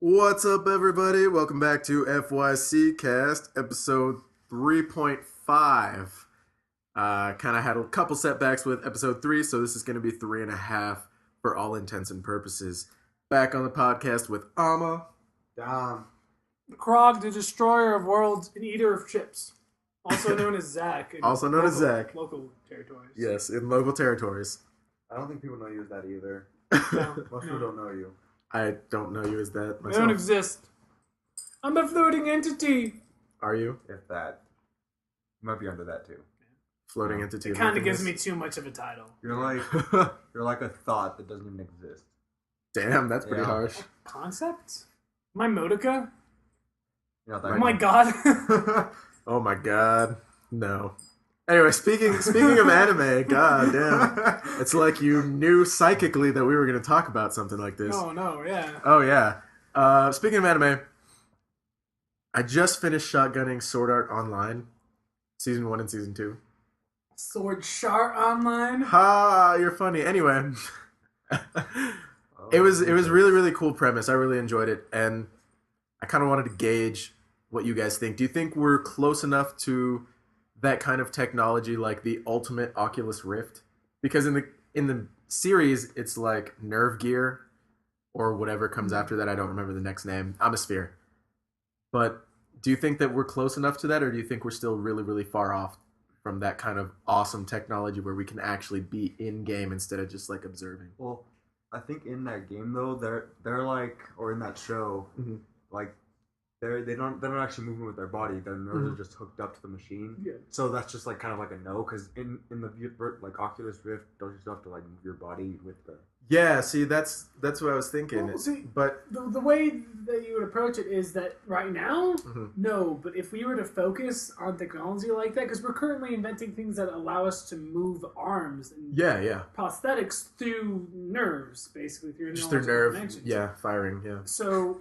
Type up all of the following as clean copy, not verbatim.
What's up, everybody? Welcome back to FYCCast, episode 3.5. Kind of had a couple setbacks with episode 3, so this is going to be 3.5 for all intents and purposes. Back on the podcast with Amma. Dom. Krog, the destroyer of worlds and eater of chips. Also known as Zach. Also known as Zach. Local territories. Yes, in local territories. I don't think people know you as that either. No, Most people don't know you. I don't know you as that I myself. don't exist. I'm a floating entity. Are you? If that. You might be under that too. Floating entity. It kind of gives me too much of a title. You're like a thought that doesn't even exist. Damn, that's pretty Yeah. harsh. Concept? Am I Modica? You're not that Oh my god. Oh my god. No. Anyway, speaking of anime, god damn. It's like you knew psychically that we were going to talk about something like this. No, yeah. Oh, yeah. Speaking of anime, I just finished shotgunning Sword Art Online, Season 1 and Season 2. Sword Shart Online? Ha, you're funny. Anyway, it was really, really cool premise. I really enjoyed it, and I kind of wanted to gauge what you guys think. Do you think we're close enough to that kind of technology, like the ultimate Oculus Rift? Because in the series, it's like Nerve Gear or whatever comes after that. I don't remember the next name. Atmosphere. But do you think that we're close enough to that, or do you think we're still really, really far off from that kind of awesome technology where we can actually be in game instead of just like observing? Well, I think in that game though, they're like, or in that show, Mhm. like they're not actually moving with their body. Their nerves are just hooked up to the machine. Yeah. So that's just like kind of like a no, because in the like Oculus Rift, don't you still have to like move your body with the? Yeah, see, that's what I was thinking. Well, see, but The way that you would approach it is that right now, Mhm. no. But if we were to focus on technology like that, because we're currently inventing things that allow us to move arms and yeah, prosthetics through nerves, basically through just their neurological nerve, connections. yeah, firing, yeah. So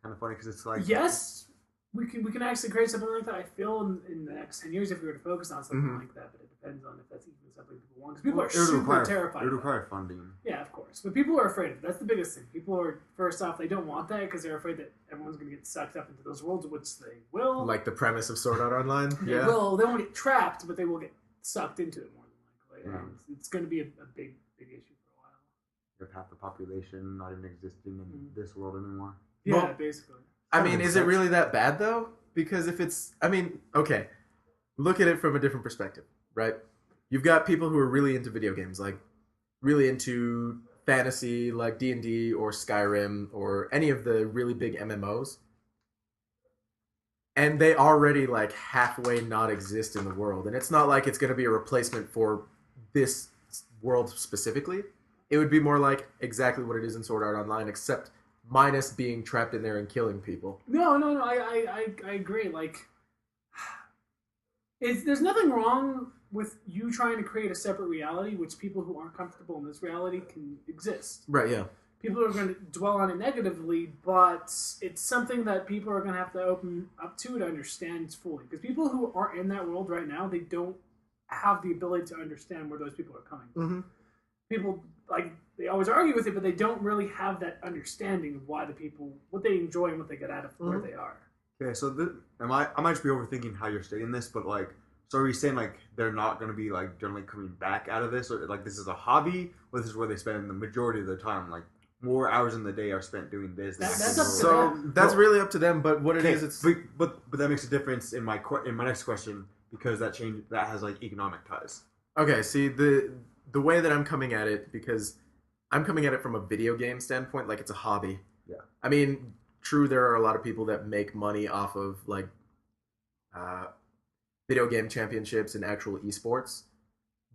Kind of funny because it's like yes, we can actually create something like that. I feel in the next 10 years if we were to focus on something Mhm. like that, but it depends on if that's even something people want. Because people Well, are super terrified. It would of it. require funding. Yeah, of course. But people are afraid of it. That's the biggest thing. People are, first off, they don't want that because they're afraid that everyone's going to get sucked up into those worlds, which they will. Like the premise of Sword Art Online, They yeah. will. They won't get trapped, but they will get sucked into it more than likely. Yeah. And it's going to be a big issue for a while. You have half the population not even existing in this world anymore. Yeah, Well, basically. I That mean, makes is it sense. really that bad though? Because if it's, I mean, okay, look at it from a different perspective, right? You've got people who are really into video games, like really into fantasy, like D&D or Skyrim or any of the really big MMOs. And they already like halfway not exist in the world. And it's not like it's going to be a replacement for this world specifically. It would be more like exactly what it is in Sword Art Online, except minus being trapped in there and killing people. No, I agree. Like, there's nothing wrong with you trying to create a separate reality, which people who aren't comfortable in this reality can exist. Right, yeah. People are going to dwell on it negatively, but it's something that people are going to have to open up to understand fully. Because people who are in that world right now, they don't have the ability to understand where those people are coming from. Mm-hmm. People, like, they always argue with it, but they don't really have that understanding of why the people, what they enjoy and what they get out of where they are. Okay, so I might just be overthinking how you're stating this, but like, so are you saying like they're not going to be like generally coming back out of this, or like this is a hobby, or this is where they spend the majority of their time, like more hours in the day are spent doing this? Than That's actually up to doing So them. that's really up to them, but what it Okay, is, it's... but that makes a difference in my next question, because that has like economic ties. Okay, see, the way that I'm coming at it, because I'm coming at it from a video game standpoint, like it's a hobby. Yeah. I mean, true, there are a lot of people that make money off of, like, video game championships and actual esports,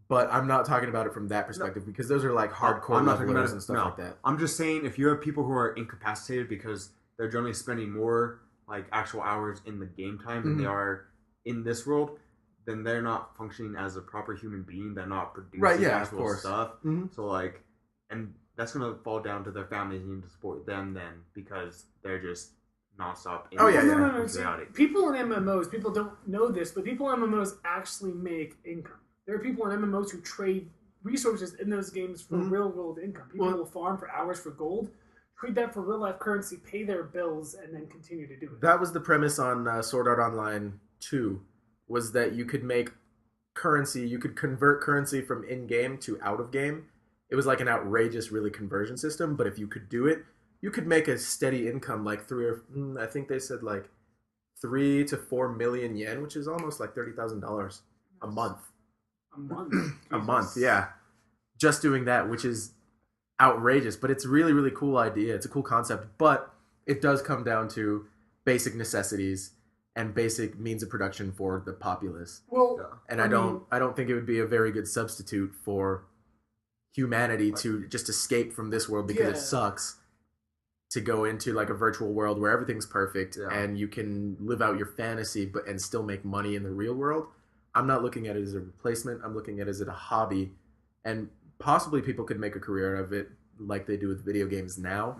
but I'm not talking about it from that perspective, because those are, like, hardcore I'm not talking about levelers it- and stuff no. like that. I'm just saying if you have people who are incapacitated because they're generally spending more like actual hours in the game time than they are in this world, then they're not functioning as a proper human being. They're not producing Right, yeah, of actual course. stuff. Mhm. So like, and that's gonna fall down to their families needing to support them then, because they're just nonstop. In Oh, yeah, No, yeah. no, no. this See, reality. people in MMOs, people don't know this, but people in MMOs actually make income. There are people in MMOs who trade resources in those games for Mhm. real world income. People Well- will farm for hours for gold, treat that for real life currency, pay their bills, and then continue to do it. That was the premise on Sword Art Online 2, was that you could make currency, you could convert currency from in-game to out-of-game. It was like an outrageous, really, conversion system, but if you could do it, you could make a steady income, like I think they said like 3 to 4 million yen, which is almost like $30,000 a month. A month. A month, yeah. Just doing that, which is outrageous, but it's a really, really cool idea. It's a cool concept, but it does come down to basic necessities and basic means of production for the populace. Well, and I don't think it would be a very good substitute for humanity to just escape from this world because it sucks, to go into like a virtual world where everything's perfect and you can live out your fantasy and still make money in the real world. I'm not looking at it as a replacement. I'm looking at it as a hobby, and possibly people could make a career out of it like they do with video games now.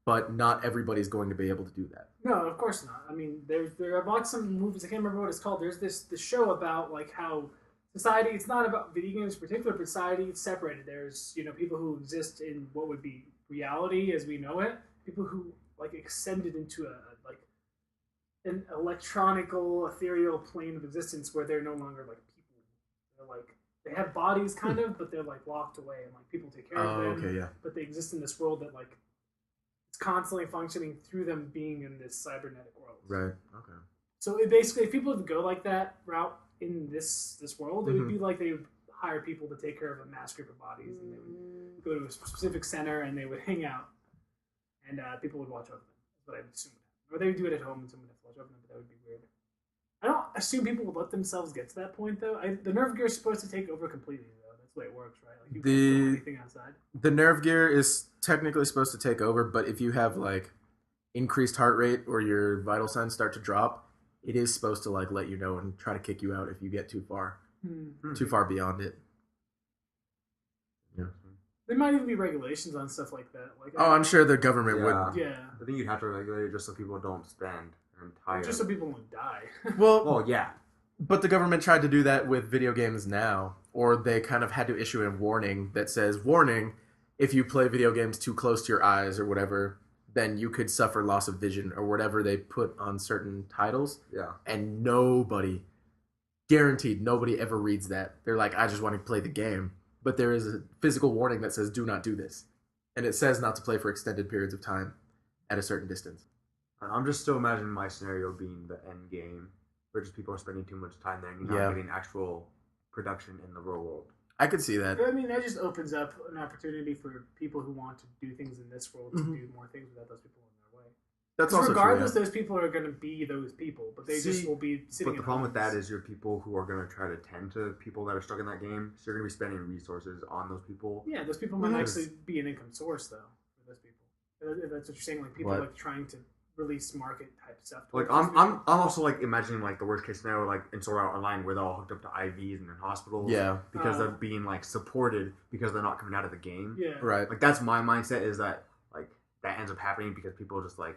But not everybody's going to be able to do that. No, of course not. I mean, there are lots of movies. I can't remember what it's called. There's this show about like how society. It's not about video games in particular, but society is separated. There's people who exist in what would be reality as we know it. People who like ascended into an electronical, ethereal plane of existence where they're no longer like people. They're like they have bodies kind of, but they're like locked away and like people take care of them. Okay, yeah. But they exist in this world that like it's constantly functioning through them being in this cybernetic world. Right. Okay. So it basically, if people would go like that route in this world, it would be like they would hire people to take care of a mass group of bodies, and they would go to a specific center and they would hang out, and people would watch over them. That's what I would assume. Or they would do it at home and someone would have to watch over them, but that would be weird. I don't assume people would let themselves get to that point, though. The nerve gear is supposed to take over completely, though. That's the way it works, right? Like you can't do anything outside. The nerve gear is technically supposed to take over, but if you have like increased heart rate or your vital signs start to drop, it is supposed to like let you know and try to kick you out if you get too far beyond it. Yeah. There might even be regulations on stuff like that. Like, I'm sure the government would. Yeah. I think you'd have to regulate it just so people don't spend their entire. Just so people won't die. Well, yeah. But the government tried to do that with video games now, or they kind of had to issue a warning that says, warning, if you play video games too close to your eyes or whatever, then you could suffer loss of vision or whatever they put on certain titles. Yeah. And guaranteed, nobody ever reads that. They're like, I just want to play the game. But there is a physical warning that says, do not do this. And it says not to play for extended periods of time at a certain distance. I'm just still imagining my scenario being the end game, where just people are spending too much time there and you're not getting actual production in the real world. I could see that. I mean, that just opens up an opportunity for people who want to do things in this world to do more things without those people in their way. That's also regardless, true, those people are going to be those people, but they just will be sitting. But the problem with that is you're people who are going to try to tend to people that are stuck in that game, so you're going to be spending resources on those people. Yeah, those people might actually be an income source, though, for those people. If that's what you're saying, like people like trying to release market type stuff. Like I'm also like imagining like the worst case scenario, like in Sword Art Online, where they're all hooked up to IVs and in hospitals. Yeah, because they're being like supported because they're not coming out of the game. Yeah, right. Like that's my mindset, is that like that ends up happening because people are just like,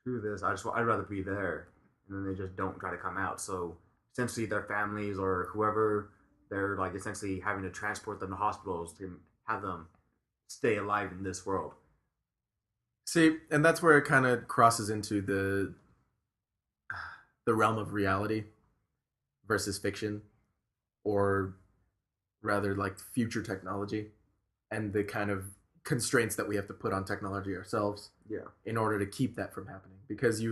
screw this. I'd rather be there, and then they just don't try to come out. So essentially, their families or whoever, they're like essentially having to transport them to hospitals to have them stay alive in this world. See, and that's where it kind of crosses into the realm of reality versus fiction, or rather like future technology, and the kind of constraints that we have to put on technology ourselves in order to keep that from happening. Because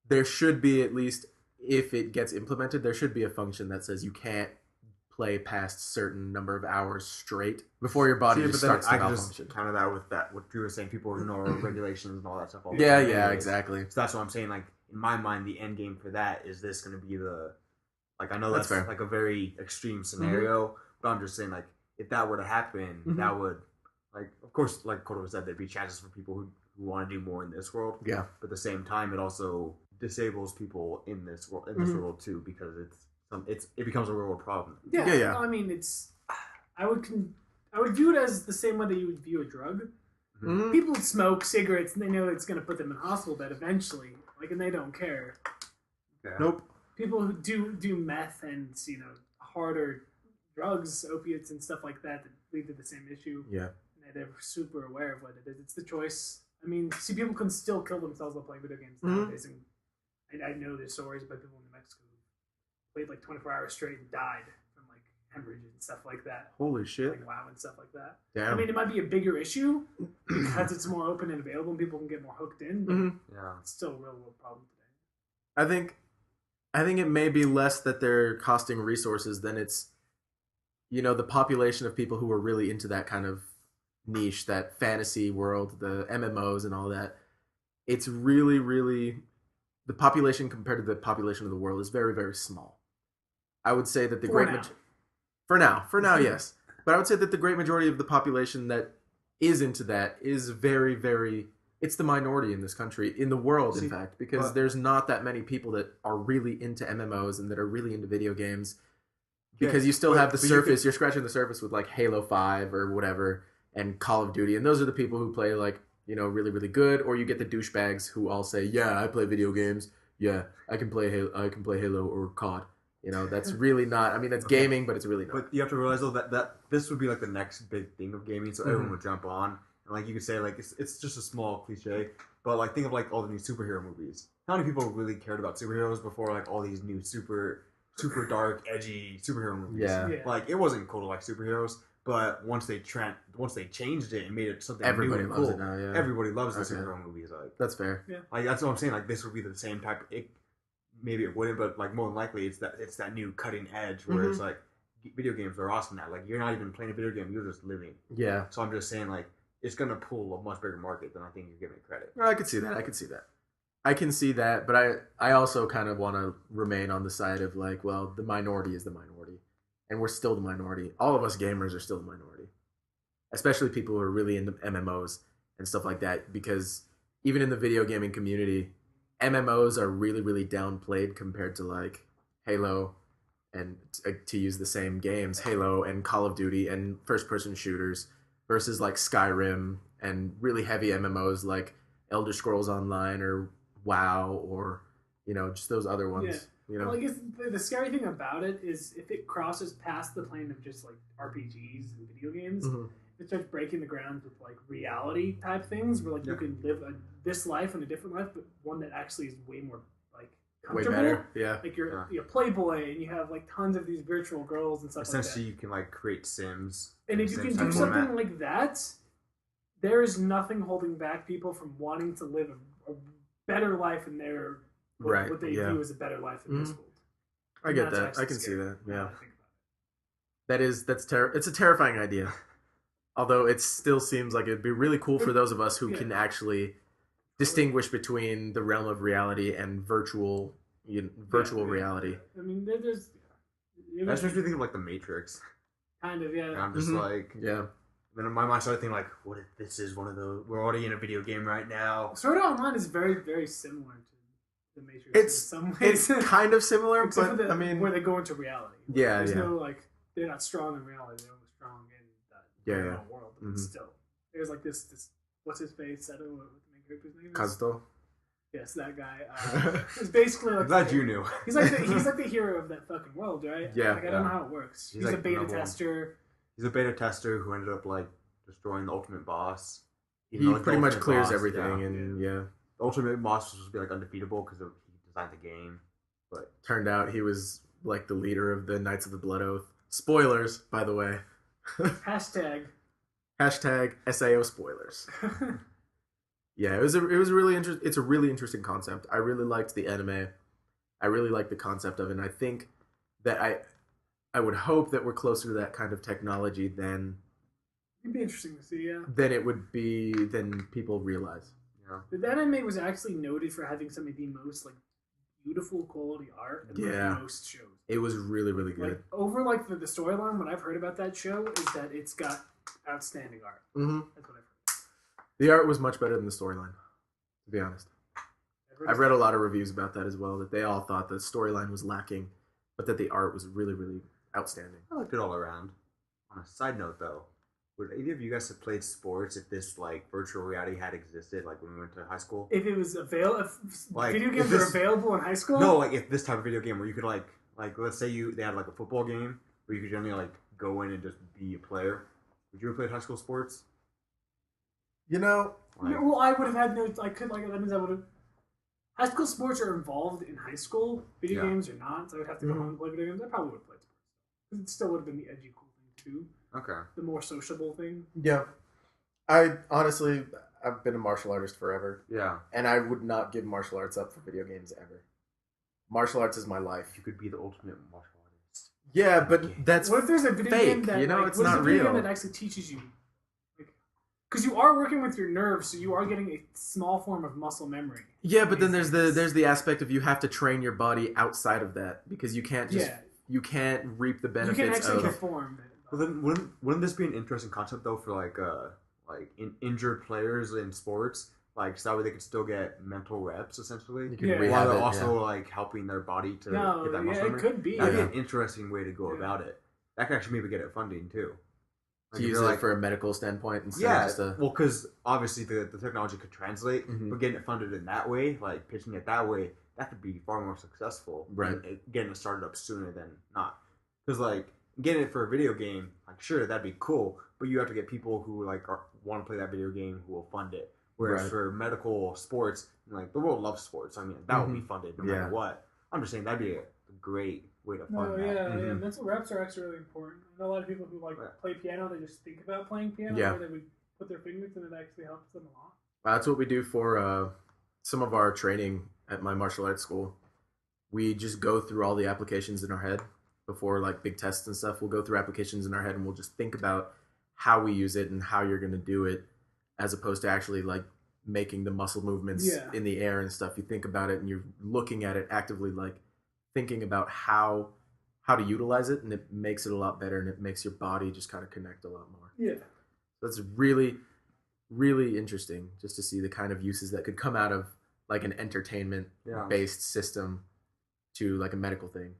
there should be, at least if it gets implemented, there should be a function that says you can't play past certain number of hours straight before your body just starts to malfunction. Just counter that with what Drew was saying. People ignore regulations and all that stuff. Yeah, exactly. So that's what I'm saying. Like in my mind, the end game for that is this going to be the like I know that's fair. Like a very extreme scenario, but I'm just saying like if that were to happen, that would like of course like Koto said, there'd be chances for people who want to do more in this world. Yeah, but at the same time, it also disables people in this world world too, because it becomes a real world problem. Yeah. I mean, I would view it as the same way that you would view a drug. Mm-hmm. People smoke cigarettes and they know it's going to put them in a hospital bed eventually, like, and they don't care. Yeah. Nope. People who do meth and harder drugs, opiates and stuff like that lead to the same issue. Yeah. And they're super aware of what it is. It's the choice. I mean, see, people can still kill themselves while playing video games Mhm. nowadays. And I know there's stories about people in New Mexico who played like 24 hours straight and died from like hemorrhages and stuff like that. Holy shit. Like WoW and stuff like that. Damn. I mean, it might be a bigger issue because it's more open and available and people can get more hooked in, but Mhm. Yeah. it's still a real world problem today. I think it may be less that they're costing resources than it's, the population of people who are really into that kind of niche, that fantasy world, the MMOs and all that. It's really, really, the population compared to the population of the world is very, very small. I would say that the For great now. for now, yes. But I would say that the great majority of the population that is into that is very, very. It's the minority in this country, in the world, in fact, because there's not that many people that are really into MMOs and that are really into video games. Because you still have the surface, you're scratching the surface with like Halo 5 or whatever, and Call of Duty, and those are the people who play like, really, really good, or you get the douchebags who all say, yeah, I play video games, yeah, I can play Halo or COD. That's really not. I mean, that's gaming, but it's really not. But you have to realize though that this would be like the next big thing of gaming, so everyone Mhm. would jump on. And like you could say, like it's just a small cliche, but like think of like all the new superhero movies. How many people really cared about superheroes before like all these new super dark, edgy superhero movies? Yeah. Yeah. Like it wasn't cool to like superheroes, but once they changed it and made it something Everybody new and loves cool, it now, yeah. everybody loves the Okay. superhero movies. That's fair. Like that's what I'm saying. Like this would be the same type. Maybe it wouldn't, but like more than likely, it's that new cutting edge where it's like video games are awesome now. Like you're not even playing a video game; you're just living. Yeah. So I'm just saying, like it's gonna pull a much bigger market than I think you're giving it credit. I could see that. I can see that, but I also kind of want to remain on the side of like, well, the minority is the minority, and we're still the minority. All of us gamers are still the minority, especially people who are really into MMOs and stuff like that. Because even in the video gaming community, MMOs are really, really downplayed compared to like Halo, and to use the same games, Halo and Call of Duty and first-person shooters versus like Skyrim and really heavy MMOs like Elder Scrolls Online or WoW or just those other ones. Well, I guess the scary thing about it is if it crosses past the plane of just like RPGs and video games, it starts breaking the ground with like reality type things where like you can live this life and a different life, but one that actually is way more like way comfortable. better. Yeah. Like you're a Playboy and you have like tons of these virtual girls and stuff like that. Essentially, you can like create Sims. And if you can do something like that, there is nothing holding back people from wanting to live a better life in their what they view as a better life in this world. I get that. I can see that. Yeah. It's It's a terrifying idea. Although it still seems like it'd be really cool for those of us who can actually distinguish between the realm of reality and virtual reality. I mean, there's. That's makes me think of like the Matrix. Kind of, yeah. And I'm just like, yeah. Then in my mind, I started thinking like, what if this is one of those? We're already in a video game right now. Sword Art Online is very, very similar to the Matrix in some ways. It's kind of similar, Except but for I mean, where they go into reality. Yeah, There's yeah. no like they're not strong in reality. They're only strong in the real world. But still, there's like this what's his face? I don't know what the main character's name is. Kazuto. Yes, that guy. It's basically like I'm glad you knew. He's like the hero of that fucking world, right? Yeah. Like I don't know how it works. He's like a beta number one. tester. He's a beta tester who ended up like destroying the ultimate boss. He Even though, like, pretty the much ultimate clears boss, everything, and The ultimate boss was supposed to be like undefeatable because he designed the game, but turned out he was like the leader of the Knights of the Blood Oath. Spoilers, by the way. Hashtag. Hashtag SAO spoilers. Yeah, it's a really interesting concept. I really liked the anime. I really liked the concept of it, and I think that I would hope that we're closer to that kind of technology than It'd be interesting to see, yeah. than people realize. The anime was actually noted for having some of the most like beautiful quality art in like, most shows. It was really, really good. Like over like the storyline, what I've heard about that show is that it's got outstanding art. Mm-hmm. That's what I've heard. The art was much better than the storyline, to be honest. I've read a lot of reviews about that as well, that they all thought the storyline was lacking, but that the art was really, really outstanding. I liked it all around. On a side note, though, would any of you guys have played sports if this like virtual reality had existed, like when we went to high school? If it was available, Like, video if games this- were available in high school. No, like if this type of video game where you could like let's say they had like a football game where you could generally like go in and just be a player. Would you ever play high school sports? You know, Like, Well, I would have had no. I could like that means I would have. High school sports are involved in high school. Video Yeah. games are not. So I would have to go home and play video games. I probably would have played sports. Because it still would have been the edgy, cool thing too. okay. The more sociable thing. yeah. I honestly, I've been a martial artist forever, Yeah. and I would not give martial arts up for video games ever. Martial arts is my life. You could be the ultimate martial artist. Yeah, but Okay. that's What if there's a video fake, game that you know, like, it's what is not a video real. game that actually teaches you? Because you are working with your nerves, so you are getting a small form of muscle memory. Yeah, but then there's the aspect of you have to train your body outside of that because you can't just you can't reap the You benefits can actually of. perform. Well, then wouldn't this be an interesting concept though for like injured players in sports? Like so that way they could still get mental reps essentially. You can Yeah. While rehab they're it, also like helping their body to No, get that yeah, muscle it memory. could be. That'd Yeah. be an interesting way to go Yeah. about it. That could actually maybe get it funding too. to Like, if use you're it for a medical standpoint instead of yeah, just a. well, because obviously the technology could translate, Mhm. but getting it funded in that way, like pitching it that way, that could be far more successful. Right. than getting it started up sooner than not. Because like getting it for a video game, like sure that'd be cool, but you have to get people who like want to play that video game who will fund it. Whereas Right. for medical sports, like the world loves sports. I mean that will be funded no Yeah. matter what. I'm just saying that'd be a great way to fund No, that. yeah. Mhm. Mental reps are actually really important. I know a lot of people who like Right. play piano, they just think about playing piano, Yeah. or they would put their fingers, and it actually helps them a lot. That's what we do for some of our training at my martial arts school. We just go through all the applications in our head before like big tests and stuff. We'll go through applications in our head and we'll just think about how we use it and how you're going to do it, as opposed to actually like making the muscle movements Yeah. in the air and stuff. You think about it and you're looking at it actively, like thinking about how to utilize it, and it makes it a lot better and it makes your body just kind of connect a lot more. Yeah. That's really, really interesting just to see the kind of uses that could come out of like an entertainment Yeah. based system to like a medical thing,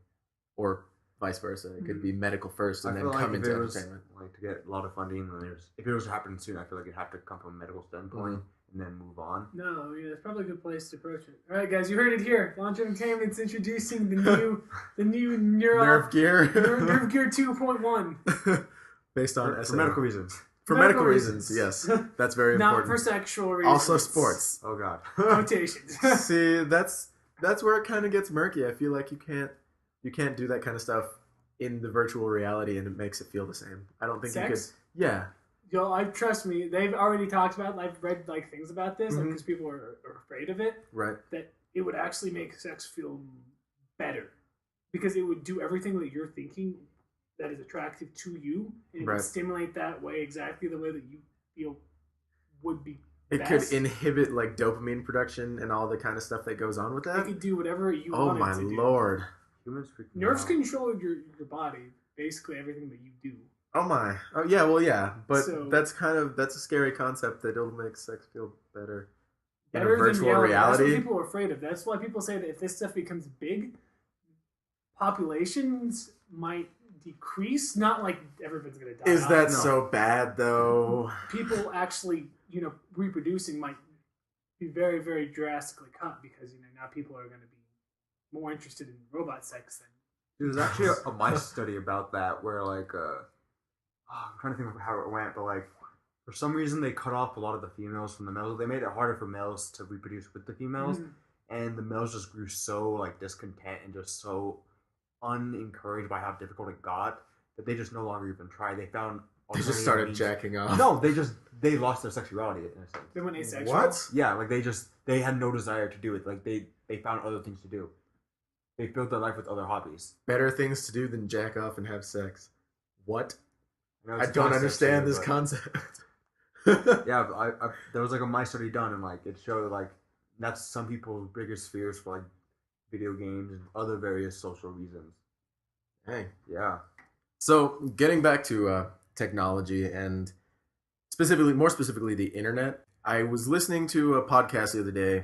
or vice versa. It could be medical first and I then feel come like if into it was entertainment. like to get a lot of funding, then if it was to happen soon, I feel like it'd have to come from a medical standpoint and then move on. No, yeah, it's probably a good place to approach it. All right, guys, you heard it here. Launch Entertainment's introducing the new Nerve gear. Nerve Gear 2.1. Based on For SA. medical reasons. For medical reasons, yes. That's very Not important. for sexual reasons. Also sports. Oh god. Quotations. See, that's where it kind of gets murky. I feel like you can't do that kind of stuff in the virtual reality and it makes it feel the same. I don't think you Sex? could. Yeah. Yo, trust me, they've already talked about it. I've read like things about this Mhm. because people are afraid of it. Right. That it would actually make sex feel better because it would do everything that you're thinking that is attractive to you, and it Right. would stimulate that way exactly the way that you feel would be. It best. could inhibit like dopamine production and all the kind of stuff that goes on with It that. could do whatever you Oh want my it to do. lord. Humans freak me Nerves out. control your body, basically everything that you do. Oh my. Oh yeah, well yeah. But So- that's a scary concept that it'll make sex feel better. In a Better than virtual That's reality. what people are afraid of. That's why people say that if this stuff becomes big, populations might decrease. Not like everyone's going to die. Is that off. so bad though? People actually, reproducing might be very, very drastically cut because now people are going to be more interested in robot sex than. There's actually a mice study about that where like I'm trying to think of how it went, but like for some reason they cut off a lot of the females from the males. They made it harder for males to reproduce with the females, and the males just grew so like discontent and just so unencouraged by how difficult it got that they just no longer even tried. They found They just alternative started means- jacking off. No, they lost their sexuality in a sense. They went asexual. What? Yeah, like they had no desire to do it. Like they found other things to do. They filled their life with other hobbies. Better things to do than jack off and have sex. What? You know, I it's don't concept understand too, this but- concept. Yeah, I there was like a mice study done, and like it showed like that's some people's biggest fears for like video games and other various social reasons. Hey. Yeah. So getting back to technology and more specifically the internet, I was listening to a podcast the other day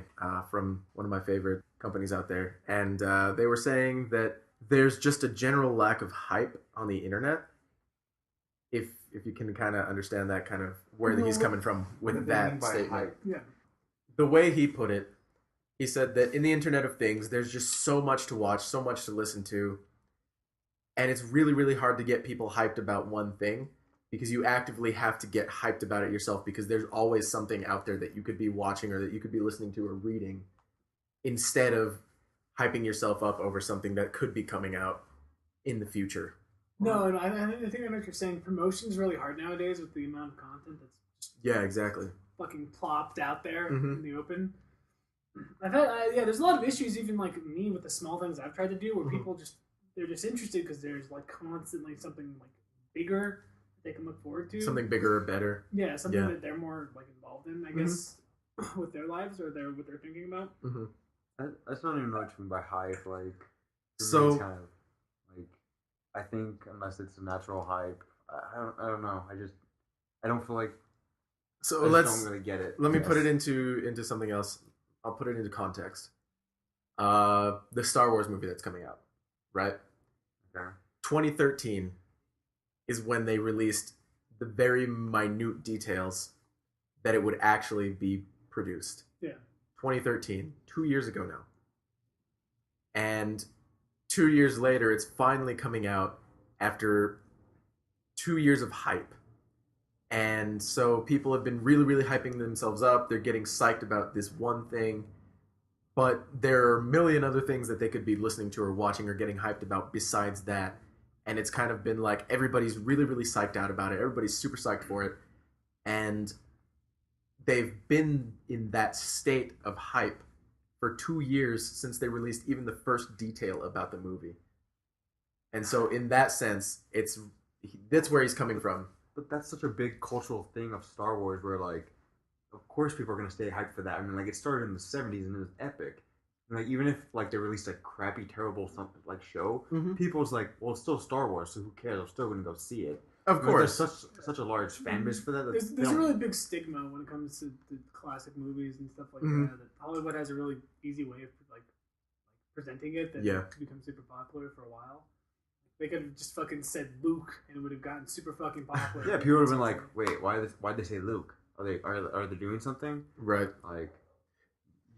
from one of my favorite companies out there, and they were saying that there's just a general lack of hype on the internet. If you can kind of understand that kind of where he's coming from What do with they mean that by statement. hype? Yeah. The way he put it, he said that in the Internet of Things, there's just so much to watch, so much to listen to, and it's really, really hard to get people hyped about one thing because you actively have to get hyped about it yourself because there's always something out there that you could be watching or that you could be listening to or reading instead of hyping yourself up over something that could be coming out in the future. No, I think I know what you're saying. Promotion's really hard nowadays with the amount of content that's just Yeah, exactly. fucking plopped out there Mhm. in the open. I've had there's a lot of issues even like me with the small things I've tried to do where Mhm. people they're just interested because there's like constantly something like bigger they can look forward to. Something bigger or better. Yeah, something Yeah. that they're more like involved in, I Mhm. guess, with their lives or what they're thinking about. Mm-hmm. That's not even what you mean by hype. Like, for me, So- it's kind of like, I think unless it's a natural hype, I don't know. I don't feel like So I let's just don't really get it. let me I put it guess. into something else. I'll put it into context. The Star Wars movie that's coming out, right? Okay. 2013 is when they released the very minute details that it would actually be produced. Yeah. 2013, 2 years ago now. And 2 years later, it's finally coming out after 2 years of hype. And so people have been really, really hyping themselves up. They're getting psyched about this one thing. But there are a million other things that they could be listening to or watching or getting hyped about besides that. And it's kind of been like everybody's really, really psyched out about it. Everybody's super psyched for it. And they've been in that state of hype for 2 years since they released even the first detail about the movie. And so in that sense, that's where he's coming from. But that's such a big cultural thing of Star Wars, where like, of course, people are gonna stay hyped for that. I mean, like, it started in the '70s and it was epic. And, like, even if like they released a crappy, terrible something like show, Mhm. people's like, well, it's still Star Wars, so who cares? I'm still gonna go see it. Of Like, course. there's such a large fan base for that. There's a really big stigma when it comes to the classic movies and stuff like Mhm. that. Hollywood has a really easy way of like presenting it that Yeah. could become super popular for a while. They could have just fucking said Luke and it would have gotten super fucking popular. Yeah, people would have been like, wait, why'd they say Luke? Are they doing something? Right. Like,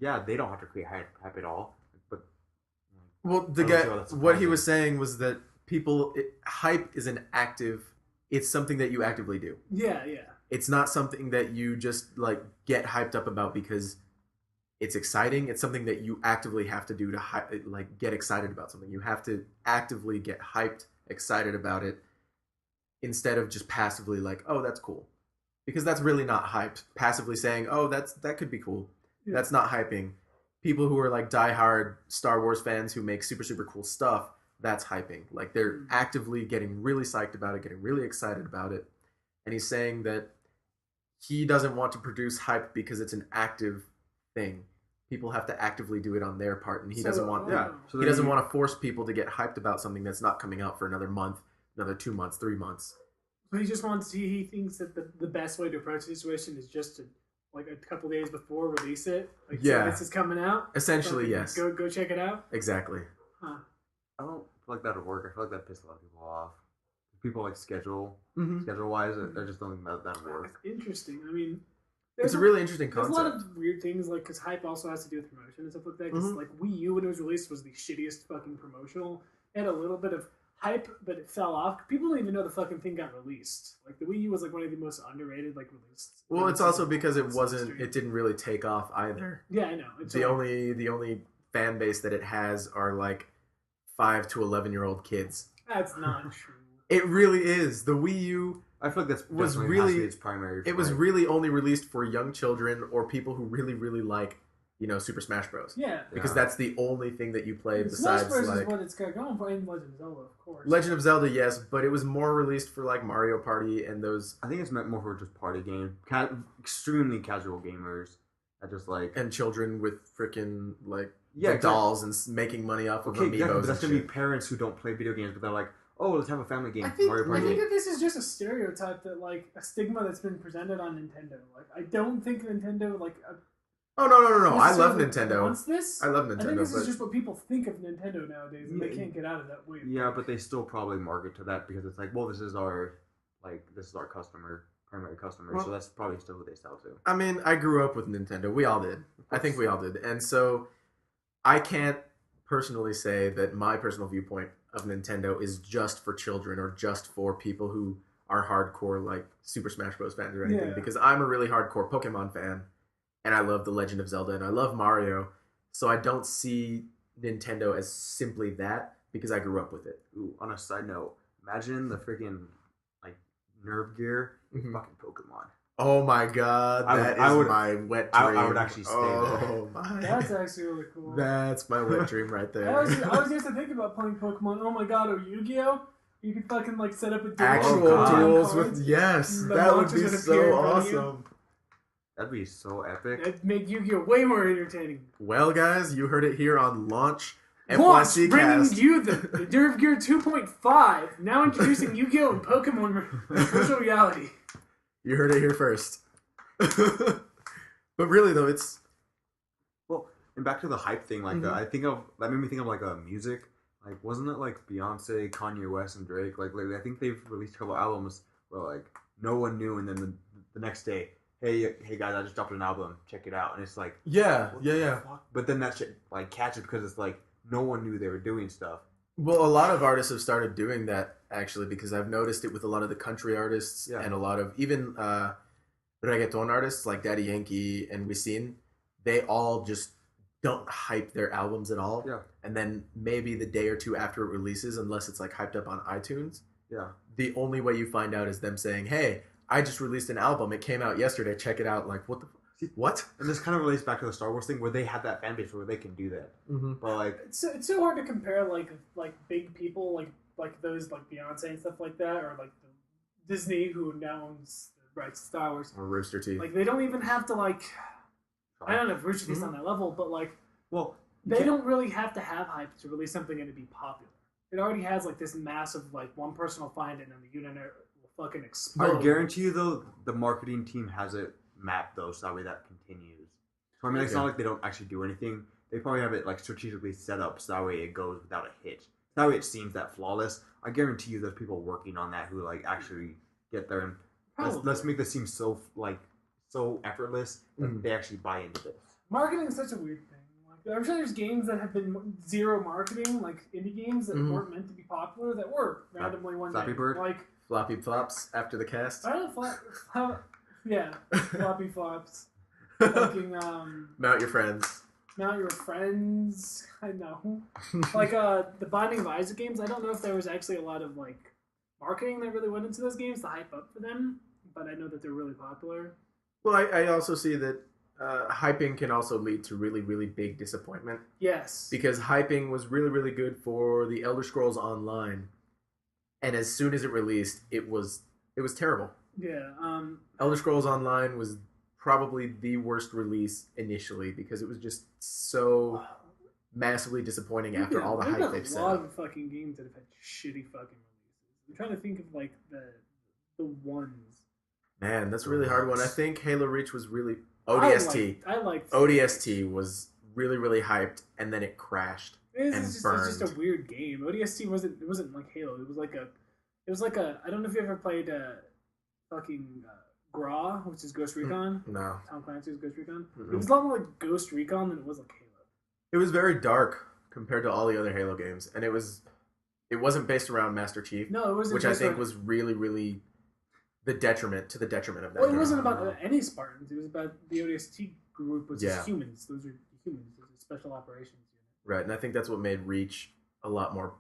yeah, they don't have to create hype at all. But Well, the I don't guy, see why that's what he surprising. was saying was that hype is an active. It's something that you actively do. Yeah. It's not something that you just like get hyped up about because it's exciting. It's something that you actively have to do to like get excited about something. You have to actively get hyped, excited about it, instead of just passively like, oh, that's cool, because that's really not hype. Passively saying, oh, that could be cool. Yeah. That's not hyping. People who are like diehard Star Wars fans who make super, super cool stuff, that's hyping. Like they're actively getting really psyched about it, getting really excited about it. And he's saying that he doesn't want to produce hype because it's an active thing. People have to actively do it on their part, and he doesn't want yeah. So he doesn't want to force people to get hyped about something that's not coming out for another month, another 2 months, 3 months. So he thinks that the best way to approach the situation is just to like a couple days before release it. Like, Yeah. so this is coming out. Essentially, Fucking yes. Go check it out. Exactly. Huh. I don't feel like that would work. I feel like that pissed a lot of people off. People like schedule Mm-hmm. wise, I just don't think that would work. That's interesting. I mean, It's a really interesting there's concept. a lot of weird things, like, because hype also has to do with promotion and stuff like that. Because, Mhm. like, Wii U, when it was released, was the shittiest fucking promotional. It had a little bit of hype, but it fell off. People don't even know the fucking thing got released. Like, the Wii U was, like, one of the most underrated, like, released. Well, it's also because it wasn't. didn't really take off either. Yeah, I know. It's The only fan base that it has are like 5 to 11-year-old kids. That's not true. It really is. The Wii U, I feel like that's Was definitely has to really- be its primary. it was like, really only released for young children or people who really, really like, Super Smash Bros. Yeah. Because Yeah. that's the only thing that you play Smash besides Bros. like Is what it's got going for, and Legend of Zelda, of course. Legend of Zelda, yes, but it was more released for like Mario Party and those I think it's meant more for just party game, extremely casual gamers that just like and children with freaking like Yeah, the exactly. dolls and making money off of okay, amiibos exactly, but and that's gonna be shit. parents who don't play video games, but they're like, oh, let's have a family game, I think Mario Party. that this is just a stereotype that, like, a stigma that's been presented on Nintendo. Like, I don't think Nintendo, like, Oh no! I love necessarily Nintendo. wants this. I love I think Nintendo, this but is just what people think of Nintendo nowadays, and they can't get out of that way. Yeah, but they still probably market to that because it's like, well, this is our customer, primary customer, Well- so that's probably still who they sell to. I mean, I grew up with Nintendo. We all did. I think we all did. And so I can't personally say that my personal viewpoint of Nintendo is just for children or just for people who are hardcore like Super Smash Bros. Fans or anything, Yeah. because I'm a really hardcore Pokemon fan, and I love The Legend of Zelda, and I love Mario, so I don't see Nintendo as simply that because I grew up with it. Ooh, on a side note, imagine the freaking like nerve gear, Mhm. fucking Pokemon. Oh my god, that I is would- my wet I dream. would actually stay Oh there. my. That's actually really cool. That's my wet dream right there. I was used to think about playing Pokemon. Oh my god, or Yu-Gi-Oh! You could fucking like set up a duel. Actual God. duels cards. with yes, The that would monsters be would appear so in front of you. awesome. That'd be so epic. That'd make Yu-Gi-Oh! Way more entertaining. Well, guys, you heard it here on Launch Launch, FYCCast. bringing you the Nerve Gear 2.5. Now introducing Yu-Gi-Oh! And Pokemon virtual reality. You heard it here first. But really, though, it's Well, and back to the hype thing, like Mhm. that made me think of like music. Like, wasn't it like Beyonce, Kanye West, and Drake? Like I think they've released a couple albums where like no one knew, and then the next day, hey guys, I just dropped an album, check it out, and it's like, yeah. what the fuck? But then that shit like catches because it's like no one knew they were doing stuff. Well, a lot of artists have started doing that actually because I've noticed it with a lot of the country artists Yeah. and a lot of even reggaeton artists like Daddy Yankee and Wisin. They all just don't hype their albums at all. Yeah. And then maybe the day or two after it releases, unless it's like hyped up on iTunes, Yeah. the only way you find out is them saying, "Hey, I just released an album. It came out yesterday. Check it out." Like, what the what? And this kind of relates back to the Star Wars thing where they have that fan base where they can do that. Mm-hmm. But like, It's so hard to compare like big people like those like Beyonce and stuff like that, or like Disney who now owns the rights to Star Wars. Or Rooster Teeth. Like they don't even have to like. I don't know if Rooster Teeth's on that level, but like well, they don't really have to have hype to release something and to be popular. It already has like this massive like one person will find it and the internet will fucking explode. I guarantee you though, the marketing team has it mapped though, so that way that continues. So I mean, it's not like they don't actually do anything. They probably have it like strategically set up so that way it goes without a hitch. That way it seems that flawless. I guarantee you, there's people working on that who like actually get there and let's make this seem so like so effortless that they actually buy into this. Marketing is such a weird thing. Like, I'm sure there's games that have been zero marketing, like indie games that weren't meant to be popular, that were randomly one Flappy day. Bird? Like Floppy flops after the cast. I don't know, yeah, floppy flops. Fucking Mount your friends. Mount Your Friends. I know. Like the Binding of Isaac games. I don't know if there was actually a lot of like marketing that really went into those games to hype up for them, but I know that they're really popular. Well, I also see that hyping can also lead to really, really big disappointment. Yes. Because hyping was really, really good for the Elder Scrolls Online, and as soon as it released, it was terrible. Yeah. Elder Scrolls Online was probably the worst release initially because it was just so massively disappointing after all the hype they've set. A lot up. of fucking games that have had shitty fucking releases. I'm trying to think of like the ones. Man, that's a really hard one. I think Halo Reach was really ODST. I like ODST was really, really hyped, and then it crashed. It's just a weird game. ODST wasn't like Halo. It was like a I don't know if you ever played fucking Gra, which is Ghost Recon. No. Tom Clancy's Ghost Recon. Mm-mm. It was a lot more like Ghost Recon than it was like Halo. It was very dark compared to all the other Halo games, and it wasn't based around Master Chief, No, it wasn't. which I based think on- was really, really the detriment of that Well, it game. wasn't about any Spartans. It was about the ODST group, which Yeah. is humans. Those are humans. Those are special operations unit. Right, and I think that's what made Reach a lot more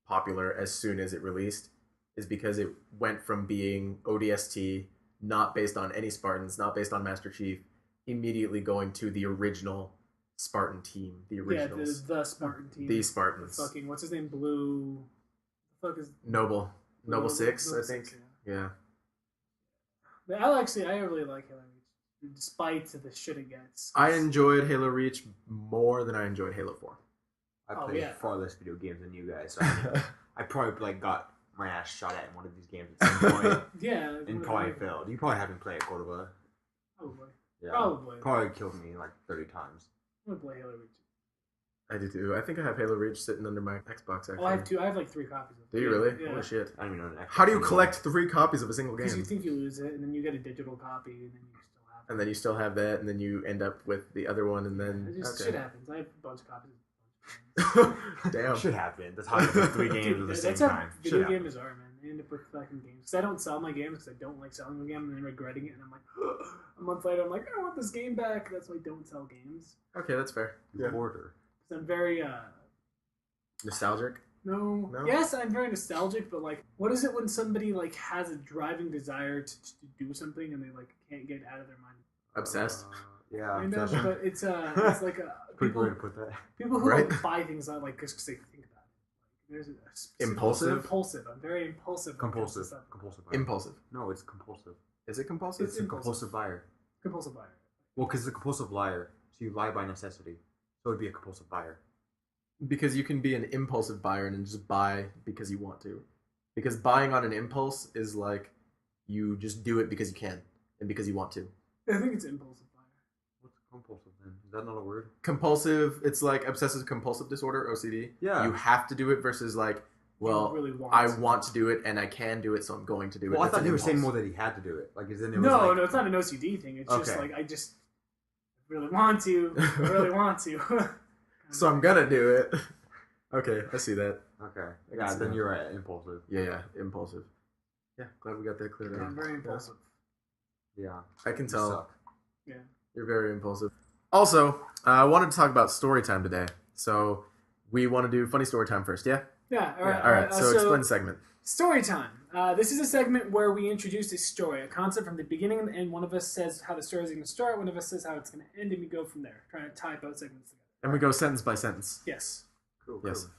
popular as soon as it released, is because it went from being ODST, not based on any Spartans, not based on Master Chief, immediately going to the original Spartan team, the originals, Yeah, the Spartan team. the Spartans, Fucking what's his name? Blue. The fuck is Noble 6, I Noble think. 6, yeah. Yeah. But I really like Halo Reach, despite the shit it gets. I enjoyed Halo Reach more than I enjoyed Halo 4. I Oh, play yeah. far less video games than you guys. So I probably like got my ass shot at in one of these games at some point Yeah. and probably failed. You probably haven't played Cordoba. Probably. Yeah. Probably. Probably killed me like 30 times. I'm gonna play Halo Reach. I do too. I think I have Halo Reach sitting under my Xbox, actually. Oh, I have two. I have like 3 copies of it. Do you really? Yeah. Holy shit. I don't even know an Xbox How do you anymore. collect 3 copies of a single Because you game? think you lose it, and then you get a digital copy, and then you still have it. And then you still have that, and then you end up with the other one, and then... It just okay. shit happens. I have a bunch of copies. Damn. Should happen. That's how I play 3 games at the same That's how time. video Should happen. gamers are, man. They end up with fucking games. Because I don't sell my games because I don't like selling the game and then regretting it. And I'm like, a month later, I'm like, I want this game back. That's why I don't sell games. Okay, that's fair. Yeah. Order. Because I'm very, Nostalgic? no. Yes, I'm very nostalgic, but like, what is it when somebody like has a driving desire to do something and they like can't get it out of their mind? Obsessed? Yeah. I know, obsession. but it's like a Pretty people, way to put that. people who Right? like buy things not like just because they think about it. Like, there's a specific- Impulsive? Impulsive. I'm very impulsive. when it comes to Compulsive. stuff. Compulsive buyer. Impulsive. No, it's compulsive. Is it compulsive? It's It's a compulsive buyer. Compulsive buyer. Well, because it's a compulsive liar. So you lie by necessity. So it'd be a compulsive buyer. Because you can be an impulsive buyer and then just buy because you want to. Because buying on an impulse is like you just do it because you can and because you want to. I think it's impulsive buyer. What's compulsive then? Is that not a word? Compulsive, it's like obsessive compulsive disorder, OCD. Yeah. You have to do it versus like, well, You really want I to. want to do it and I can do it, so I'm going to do it. Well, I That's thought an he was saying impulse. more that he had to do it. Like, as in it was No, like, no, it's not an OCD thing. It's just Okay. like I just really want to. I really want to. So I'm gonna do it. Okay, I see that. Okay. I Yeah, can see then that. you're right. Impulsive. Yeah, impulsive. Yeah, glad we got that cleared Yeah, up. I'm very impulsive. Yeah. I can You tell suck. Yeah. you're very impulsive. Also, I wanted to talk about story time today. So we want to do funny story time first, yeah? Yeah. All right. All right, so explain the segment. Story time. This is a segment where we introduce a story, a concept from the beginning, and one of us says how the story is going to start, one of us says how it's going to end, and we go from there, trying to tie both segments together. And we go sentence by sentence. Yes. Cool. Yes. Cool.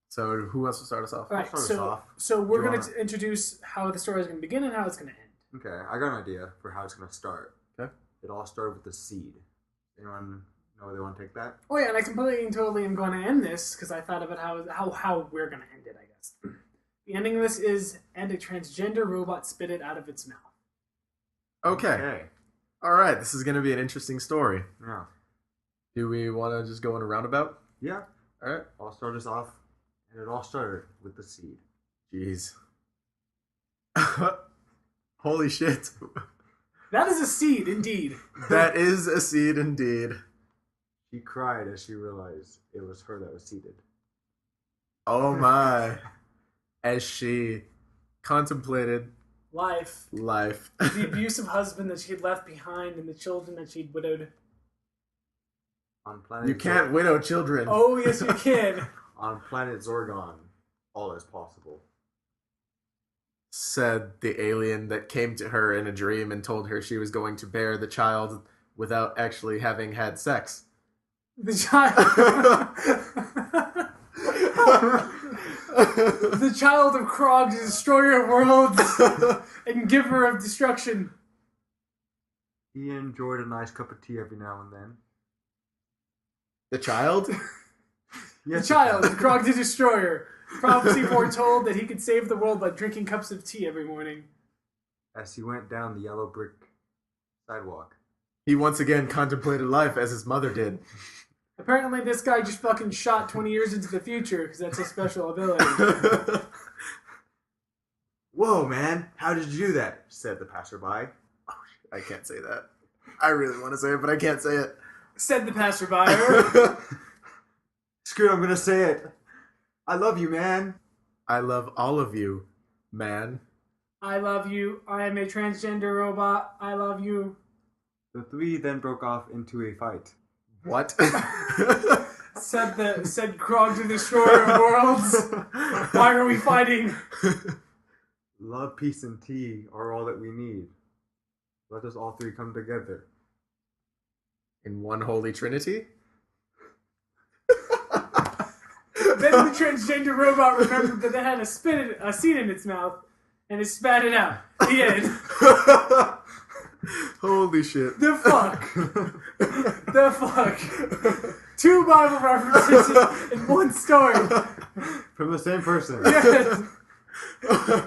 So who wants to start us off? All right. start us So, off. so we're Do you going wanna- to introduce how the story is going to begin and how it's going to end. Okay, I got an idea for how it's going to start. Okay. It all started with the seed. Anyone know where they want to take that? Oh yeah, and I completely and totally am going to end this because I thought about how we're going to end it. I guess the ending of this is and a transgender robot spit it out of its mouth. Okay. All right, this is going to be an interesting story. Yeah. Do we want to just go in a roundabout? Yeah. All right. I'll start us off. And it all started with the seed. Jeez. Holy shit. That is a seed, indeed. That is a seed indeed. She cried as she realized it was her that was seated. Oh my. As she contemplated Life, life. the abusive husband that she had left behind, and the children that she'd widowed. On planet You can't widow children. Oh yes, you can. On planet Zorgon, all is possible. Said the alien that came to her in a dream and told her she was going to bear the child without actually having had sex. The child. The child of Krog, the destroyer of worlds and giver of destruction. He enjoyed a nice cup of tea every now and then. The child? Yes, The child, Krog the destroyer. Prophecy foretold that he could save the world by drinking cups of tea every morning. As he went down the yellow brick sidewalk. He once again contemplated life as his mother did. Apparently, this guy just fucking shot 20 years into the future because that's his special ability. Whoa, man! How did you do that? Said the passerby. I can't say that. I really want to say it, but I can't say it. Said the passerby. Screw it, I'm gonna say it. I love you, man. I love all of you, man. I love you. I am a transgender robot. I love you. The three then broke off into a fight. What? Said Krog the destroyer of worlds. Why are we fighting? Love, peace, and tea are all that we need. Let us all three come together. In one holy trinity? Then the transgender robot remembered that it had a seed in its mouth, and it spat it out. The end. Holy shit. The fuck? The fuck? Two Bible references in one story. From the same person. Yes.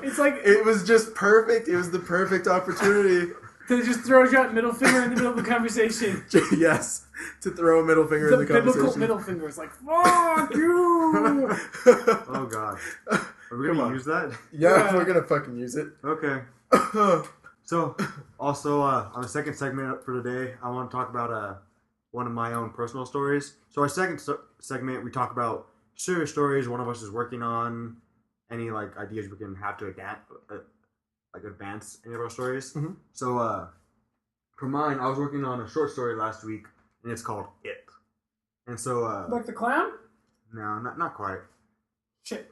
It's like It was just perfect. It was the perfect opportunity. to just throw you out middle finger in the middle of the conversation. Yes, to throw a middle finger The in the biblical conversation. middle finger is like, fuck you! Oh god. Are we Come gonna on. use that? Yeah, Yeah. we're gonna fucking use it. Okay. So, also, on the second segment for today, I want to talk about one of my own personal stories. So our second segment, we talk about serious stories one of us is working on, any like ideas we can have to advance any of our stories. Mhm. So for mine, I was working on a short story last week, and it's called It. And so Like the clown? no, not quite. Shit.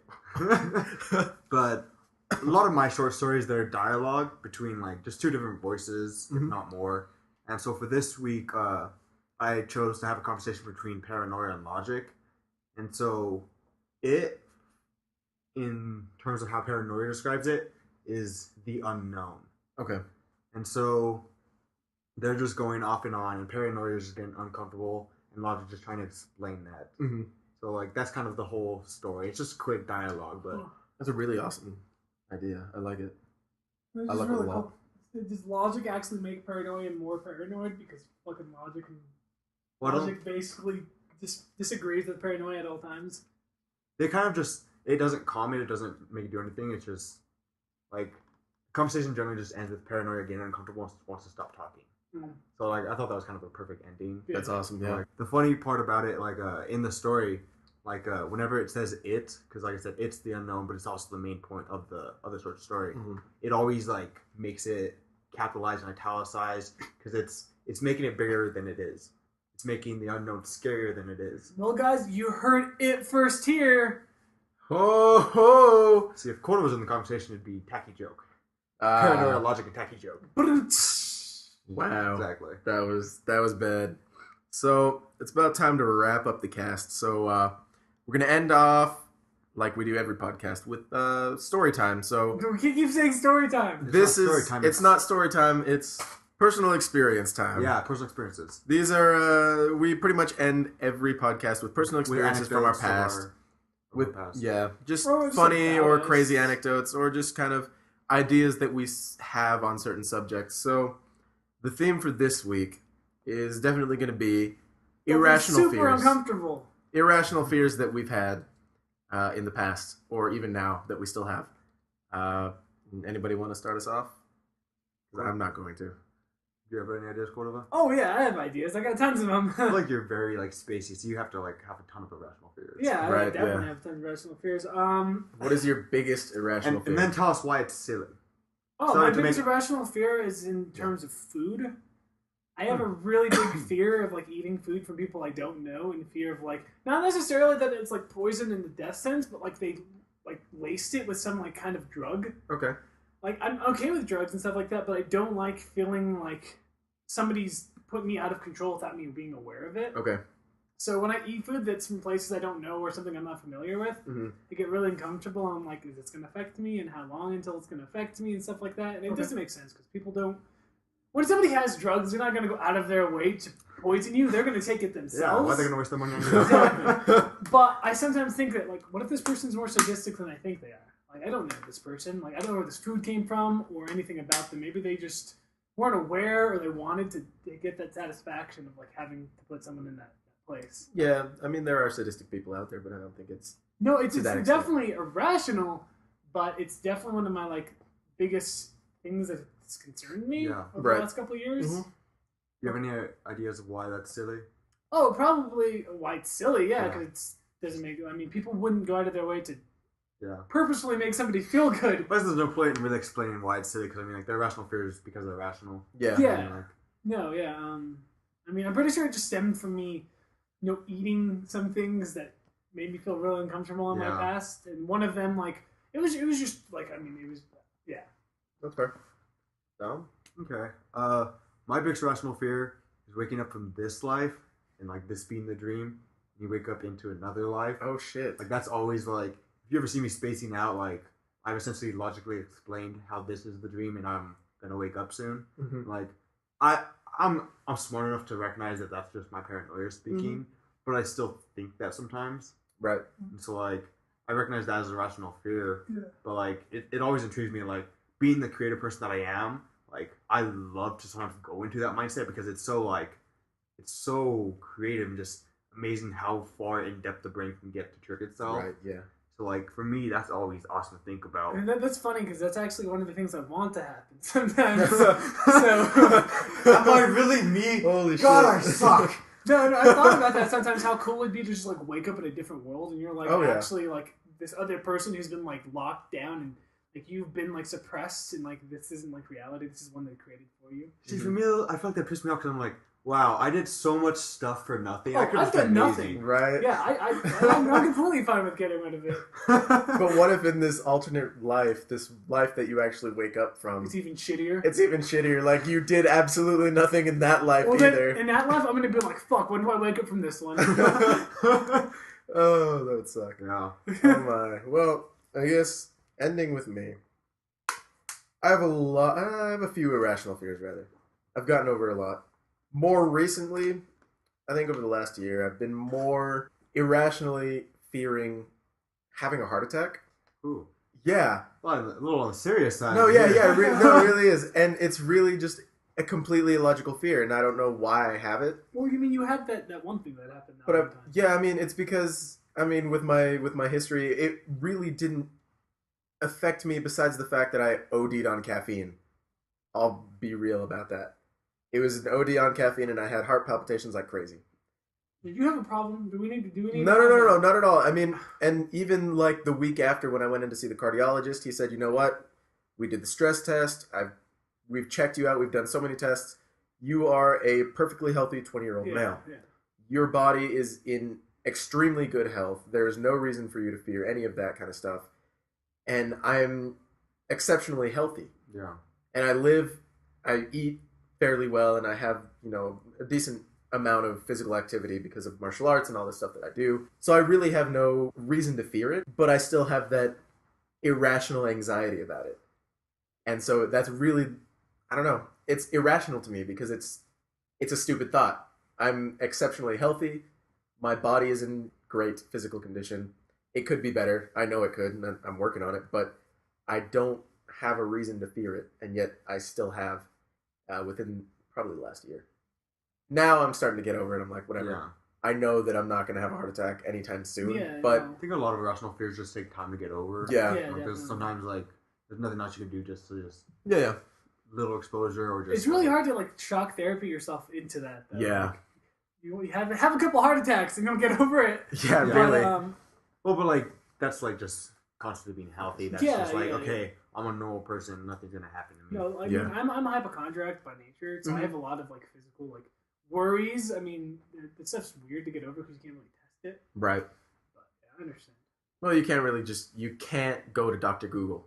But a lot of my short stories, they're dialogue between like just two different voices, if not more. And so for this week, I chose to have a conversation between paranoia and logic. And so it, in terms of how paranoia describes it, is the unknown. Okay. And so they're just going off and on, and paranoia is just getting uncomfortable, and logic just trying to explain that. Mm-hmm. So like that's kind of the whole story. It's just quick dialogue, but That's a really awesome idea. I like it. It's I just like it a really lot. cool. Does logic actually make paranoia more paranoid? Because fucking logic and logic basically disagrees with paranoia at all times. they kind of just, it doesn't calm it. It doesn't make it do anything. It's just like conversation generally just ends with paranoia getting uncomfortable and wants to stop talking. Mm. So like I thought that was kind of a perfect ending. Yeah. That's awesome. Yeah. Like, the funny part about it, like in the story, like whenever it says it, because like I said, it's the unknown, but it's also the main point of the other short story. Mhm. It always like makes it capitalized and italicized because it's making it bigger than it is. It's making the unknown scarier than it is. Well, guys, you heard it first here. Ho ho! See, if Corda was in the conversation, it'd be tacky joke. Paranoia, logic, and tacky joke. Wow. Exactly. That was bad. So it's about time to wrap up the cast. So we're gonna end off like we do every podcast with story time. So We keep saying story time. this not story is time, it's it's- not story time. It's personal experience time. Yeah, personal experiences. These are we pretty much end every podcast with personal With experiences from our anecdotes of past. of our past. Yeah, just Or just funny about or us. crazy anecdotes or just kind of ideas that we have on certain subjects. So the theme for this week is definitely going to be irrational super fears. uncomfortable. Irrational fears that we've had in the past or even now that we still have. Anybody want to start us off? 'Cause I'm not going to. Do you have any ideas, Cordova? Oh yeah, I have ideas. I got tons of them. I feel like you're very like spacey, so you have to like have a ton of irrational fears. yeah, I Right, definitely yeah. have tons of irrational fears. What is your biggest irrational fear? And then tell us why it's silly. Oh, Sorry my to biggest make- irrational fear is in terms of food. I have a really big fear of like eating food from people I don't know, and fear of like not necessarily that it's like poison in the death sense, but like they like laced it with some like kind of drug. Okay. Like I'm okay with drugs and stuff like that, but I don't like feeling like somebody's put me out of control without me being aware of it. Okay. So when I eat food that's from places I don't know or something I'm not familiar with, Mm-hmm. I get really uncomfortable. And I'm like, is this going to affect me? And how long until it's going to affect me? And stuff like that. And it doesn't make sense because people don't. When somebody has drugs, they're not going to go out of their way to poison you. They're going to take it Yeah, themselves. why are they gonna waste their money on you? Exactly. But I sometimes think that, like, what if this person's more sadistic than I think they are? Like, I don't know this person. Like, I don't know where this food came from or anything about them. Maybe they just weren't aware or they wanted to get that satisfaction of, like, having to put someone in that place. Yeah, I mean there are sadistic people out there, but I don't think it's No, it's To that extent. definitely irrational, but it's definitely one of my, like, biggest things that's concerned me Yeah. over Right. the last couple of years. Mhm. You have any ideas of why that's silly? Oh, probably why it's silly, yeah, Yeah. because it doesn't make. I mean, people wouldn't go out of their way to Yeah. purposefully make somebody feel good. But there's no point in really explaining why it's silly, because I mean, like, they're irrational fears because they're rational. yeah. Yeah. And, like, No, yeah. I mean, I'm pretty sure it just stemmed from me, eating some things that made me feel really uncomfortable in my Yeah. past, and one of them, like, it was just like, I mean, it was, yeah. That's fair. So okay. My biggest irrational fear is waking up from this life and like this being the dream. You wake up into another life. oh shit. Like that's always like, if you ever see me spacing out, like I've essentially logically explained how this is the dream and I'm gonna wake up soon. Mhm. Like I'm smart enough to recognize that that's just my paranoia speaking, but I still think that sometimes. Right. And so like I recognize that as a rational fear, Yeah. but like it always intrigues me, like being the creative person that I am. Like I love to sometimes go into that mindset because it's so creative and just amazing how far in depth the brain can get to trick itself. Right. Yeah. So like for me, that's always awesome to think about. And that's funny because that's actually one of the things I want to happen sometimes. So Am I really me? Holy God, shit. I suck. No, I thought about that sometimes. How cool it'd be to just like wake up in a different world, and you're like Oh, yeah. actually like this other person who's been like locked down and like you've been like suppressed, and like this isn't like reality. This is one they created for you. See, for me, I feel like that pissed me off because I'm like, wow, I did so much stuff for nothing. Oh, I could I've have done been nothing. amazing. Right? Yeah, I'm completely fine with getting rid of it. But what if in this alternate life, this life that you actually wake up from, It's even shittier. it's even shittier? Like, you did absolutely nothing in that life Well, then, either. in that life, I'm gonna be like, fuck. When do I wake up from this one? Oh, that would suck. Yeah. Oh my. Well, I guess ending with me. I have a few irrational fears, rather. I've gotten over a lot. More recently, I think over the last year, I've been more irrationally fearing having a heart attack. Ooh. Yeah. Well, a little on the serious side. No, yeah. No, it really is. And it's really just a completely illogical fear, and I don't know why I have it. Well, you mean you had that one thing that happened? But one time. yeah, I mean, it's because with my history, it really didn't affect me. Besides the fact that I OD'd on caffeine, I'll be real about that. It was an OD on caffeine, and I had heart palpitations like crazy. Did you have a problem? Do we need? No, not at all. I mean, and even like the week after when I went in to see the cardiologist, he said, "You know what? We did the stress test. We've checked you out. We've done so many tests. You are a perfectly healthy 20-year-old male. Yeah. Your body is in extremely good health. There is no reason for you to fear any of that kind of stuff. And I'm exceptionally healthy. Yeah. And I eat fairly well, and I have, a decent amount of physical activity because of martial arts and all the stuff that I do. So I really have no reason to fear it, but I still have that irrational anxiety about it. And so that's really, I don't know, it's irrational to me because it's a stupid thought. I'm exceptionally healthy. My body is in great physical condition. It could be better. I know it could, and I'm working on it, but I don't have a reason to fear it, and yet I still have within probably the last year. Now I'm starting to get over it. I'm like, whatever. Yeah. I know that I'm not going to have a heart attack anytime soon, Yeah, but no. I think a lot of irrational fears just take time to get over. yeah. Yeah. Because sometimes, like, there's nothing else you can do just Yeah. little exposure or just. It's really hard to like shock therapy yourself into that. Though. Yeah. Like, you have a couple heart attacks and you'll get over it. Yeah, really. Well, but like that's like just constantly being healthy. That's Yeah, just like yeah, okay, I'm a normal person. Nothing's gonna happen to me. No, I mean, I'm a hypochondriac by nature, so I have a lot of like physical like worries. I mean, that stuff's weird to get over because you can't really test it. Right. But yeah, I understand. Well, you can't go to Dr. Google.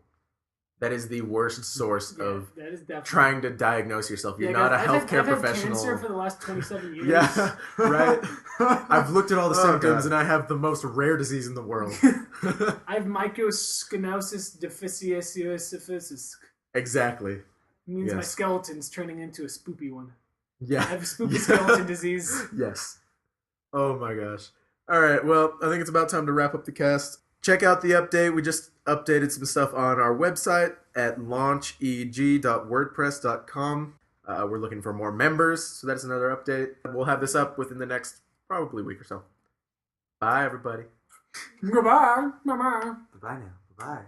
That is the worst source of that is definitely trying to diagnose yourself. You're Yeah, not a guys, healthcare I've had professional. cancer for the last 27 years. Yeah, right. I've looked at all the Oh, symptoms, God. and I have the most rare disease in the world. I have mycoscenosis difficile. Exactly. Means my Yes. skeleton's turning into a spoopy one. Yeah. I have a spoopy skeleton disease. Yes. Oh my gosh. All right. Well, I think it's about time to wrap up the cast. Check out the update. We just updated some stuff on our website at launcheg.wordpress.com. We're looking for more members, so that's another update. We'll have this up within the next probably week or so. Bye, everybody. Goodbye. Bye-bye. Bye now. Bye.